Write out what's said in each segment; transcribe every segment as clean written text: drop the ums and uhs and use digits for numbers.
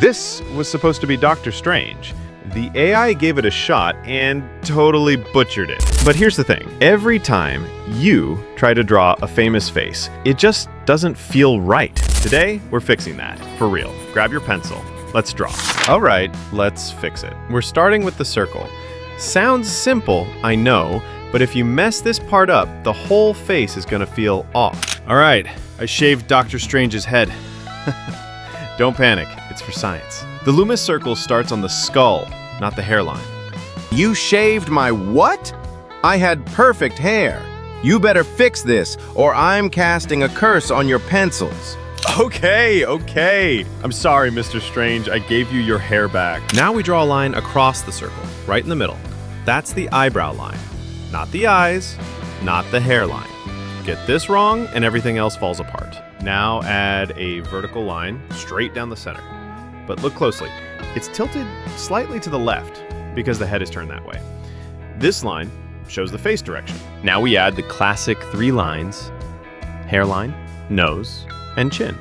This was supposed to be Doctor Strange. The AI gave it a shot and totally butchered it. But here's the thing. Every time you try to draw a famous face, it just doesn't feel right. Today, we're fixing that. For real. Grab your pencil. Let's draw. All right, let's fix it. We're starting with the circle. Sounds simple, I know, but if you mess this part up, the whole face is gonna feel off. All right, I shaved Doctor Strange's head. Don't panic, it's for science. The Loomis circle starts on the skull, not the hairline. You shaved my what? I had perfect hair. You better fix this, or I'm casting a curse on your pencils. Okay. I'm sorry, Mr. Strange, I gave you your hair back. Now we draw a line across the circle, right in the middle. That's the eyebrow line. Not the eyes, not the hairline. Get this wrong and everything else falls apart. Now add a vertical line straight down the center. But look closely. It's tilted slightly to the left because the head is turned that way. This line shows the face direction. Now we add the classic 3 lines: hairline, nose, and chin.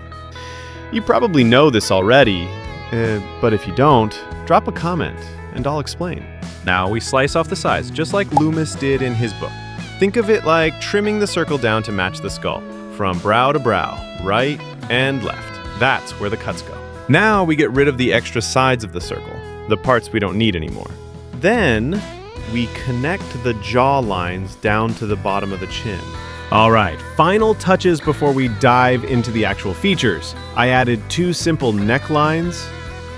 You probably know this already, but if you don't, drop a comment and I'll explain. Now we slice off the sides, just like Loomis did in his book. Think of it like trimming the circle down to match the skull, from brow to brow, right and left. That's where the cuts go. Now we get rid of the extra sides of the circle, the parts we don't need anymore. Then we connect the jaw lines down to the bottom of the chin. All right, final touches before we dive into the actual features. I added 2 simple necklines,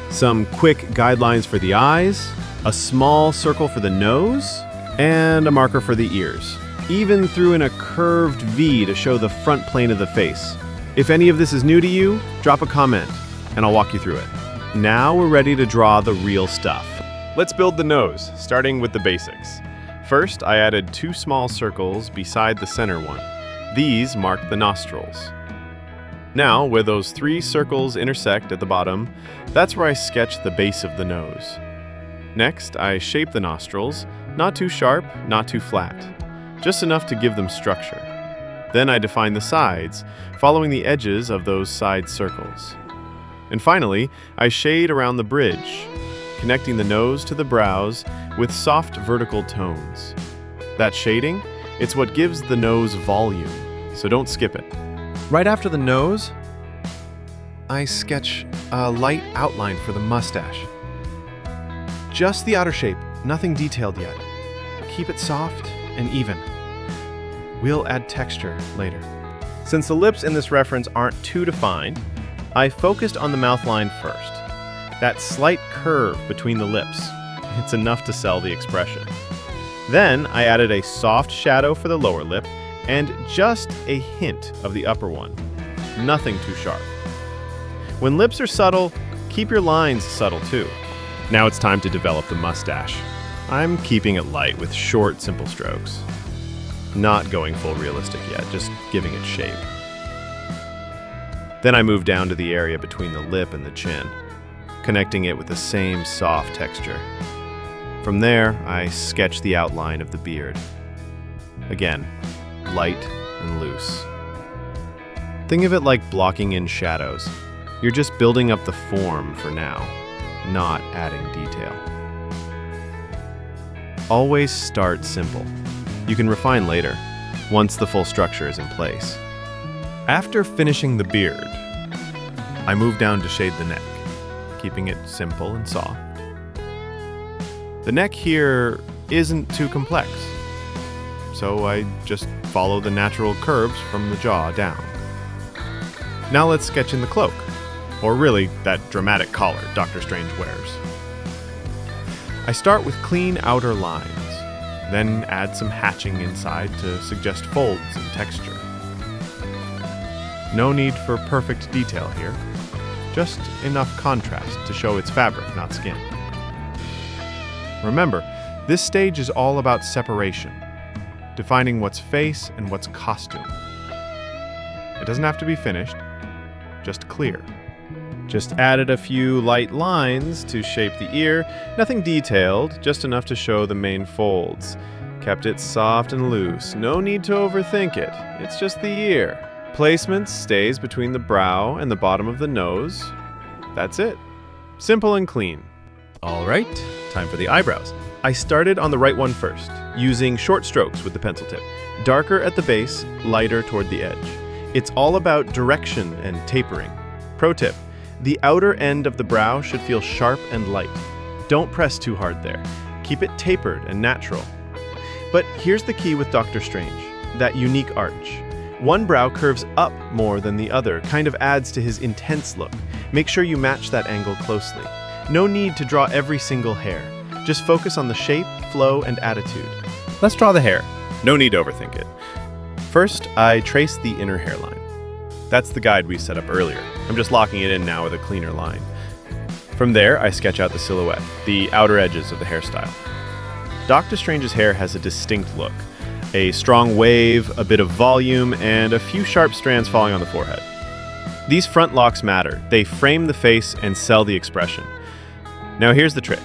some quick guidelines for the eyes, a small circle for the nose, and a marker for the ears. Even threw in a curved V to show the front plane of the face. If any of this is new to you, drop a comment and I'll walk you through it. Now we're ready to draw the real stuff. Let's build the nose, starting with the basics. First, I added 2 small circles beside the center one. These mark the nostrils. Now, where those 3 circles intersect at the bottom, that's where I sketch the base of the nose. Next, I shape the nostrils, not too sharp, not too flat, just enough to give them structure. Then I define the sides, following the edges of those side circles. And finally, I shade around the bridge, connecting the nose to the brows with soft vertical tones. That shading, it's what gives the nose volume, so don't skip it. Right after the nose, I sketch a light outline for the mustache. Just the outer shape, nothing detailed yet. Keep it soft and even. We'll add texture later. Since the lips in this reference aren't too defined, I focused on the mouth line first. That slight curve between the lips, it's enough to sell the expression. Then I added a soft shadow for the lower lip and just a hint of the upper one. Nothing too sharp. When lips are subtle, keep your lines subtle too. Now it's time to develop the mustache. I'm keeping it light with short, simple strokes. Not going full realistic yet, just giving it shape. Then I move down to the area between the lip and the chin, connecting it with the same soft texture. From there, I sketch the outline of the beard. Again, light and loose. Think of it like blocking in shadows. You're just building up the form for now, not adding detail. Always start simple. You can refine later, once the full structure is in place. After finishing the beard, I move down to shade the neck, keeping it simple and soft. The neck here isn't too complex, so I just follow the natural curves from the jaw down. Now let's sketch in the cloak, or really, that dramatic collar Doctor Strange wears. I start with clean outer lines, then add some hatching inside to suggest folds and texture. No need for perfect detail here, just enough contrast to show it's fabric, not skin. Remember, this stage is all about separation, defining what's face and what's costume. It doesn't have to be finished, just clear. Just added a few light lines to shape the ear, nothing detailed, just enough to show the main folds. Kept it soft and loose, no need to overthink it, it's just the ear. Placement stays between the brow and the bottom of the nose. That's it. Simple and clean. All right, time for the eyebrows. I started on the right one first, using short strokes with the pencil tip. Darker at the base, lighter toward the edge. It's all about direction and tapering. Pro tip, the outer end of the brow should feel sharp and light. Don't press too hard there. Keep it tapered and natural. But here's the key with Dr. Strange, that unique arch. One brow curves up more than the other, kind of adds to his intense look. Make sure you match that angle closely. No need to draw every single hair. Just focus on the shape, flow, and attitude. Let's draw the hair. No need to overthink it. First, I trace the inner hairline. That's the guide we set up earlier. I'm just locking it in now with a cleaner line. From there, I sketch out the silhouette, the outer edges of the hairstyle. Doctor Strange's hair has a distinct look. A strong wave, a bit of volume, and a few sharp strands falling on the forehead. These front locks matter. They frame the face and sell the expression. Now here's the trick.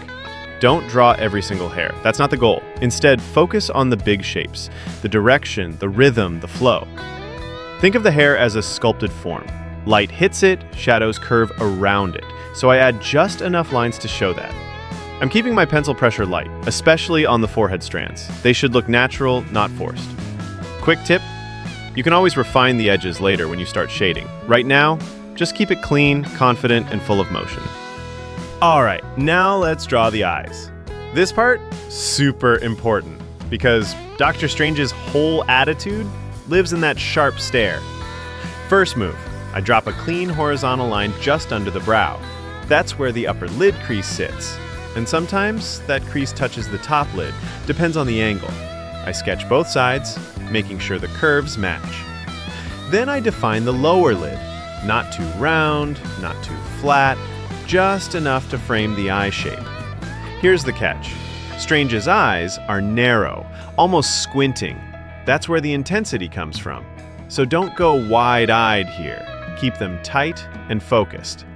Don't draw every single hair. That's not the goal. Instead, focus on the big shapes, the direction, the rhythm, the flow. Think of the hair as a sculpted form. Light hits it, shadows curve around it. So I add just enough lines to show that. I'm keeping my pencil pressure light, especially on the forehead strands. They should look natural, not forced. Quick tip, you can always refine the edges later when you start shading. Right now, just keep it clean, confident, and full of motion. All right, now let's draw the eyes. This part, super important, because Doctor Strange's whole attitude lives in that sharp stare. First move, I drop a clean horizontal line just under the brow. That's where the upper lid crease sits. And sometimes that crease touches the top lid, depends on the angle. I sketch both sides, making sure the curves match. Then I define the lower lid. Not too round, not too flat, just enough to frame the eye shape. Here's the catch. Strange's eyes are narrow, almost squinting. That's where the intensity comes from. So don't go wide-eyed here. Keep them tight and focused.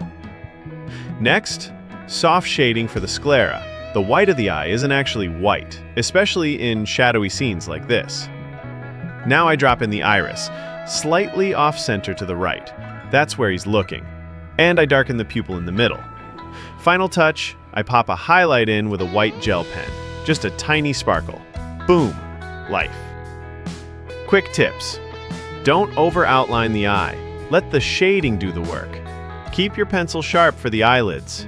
Next, soft shading for the sclera. The white of the eye isn't actually white, especially in shadowy scenes like this. Now I drop in the iris, slightly off-center to the right. That's where he's looking. And I darken the pupil in the middle. Final touch, I pop a highlight in with a white gel pen. Just a tiny sparkle. Boom, life. Quick tips. Don't over-outline the eye. Let the shading do the work. Keep your pencil sharp for the eyelids.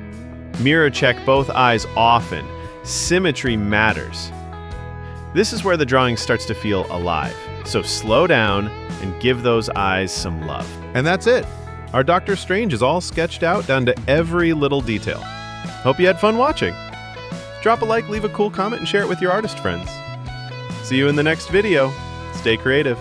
Mirror check both eyes often. Symmetry matters. This is where the drawing starts to feel alive. So slow down and give those eyes some love. And that's it. Our Doctor Strange is all sketched out down to every little detail. Hope you had fun watching. Drop a like, leave a cool comment, and share it with your artist friends. See you in the next video. Stay creative.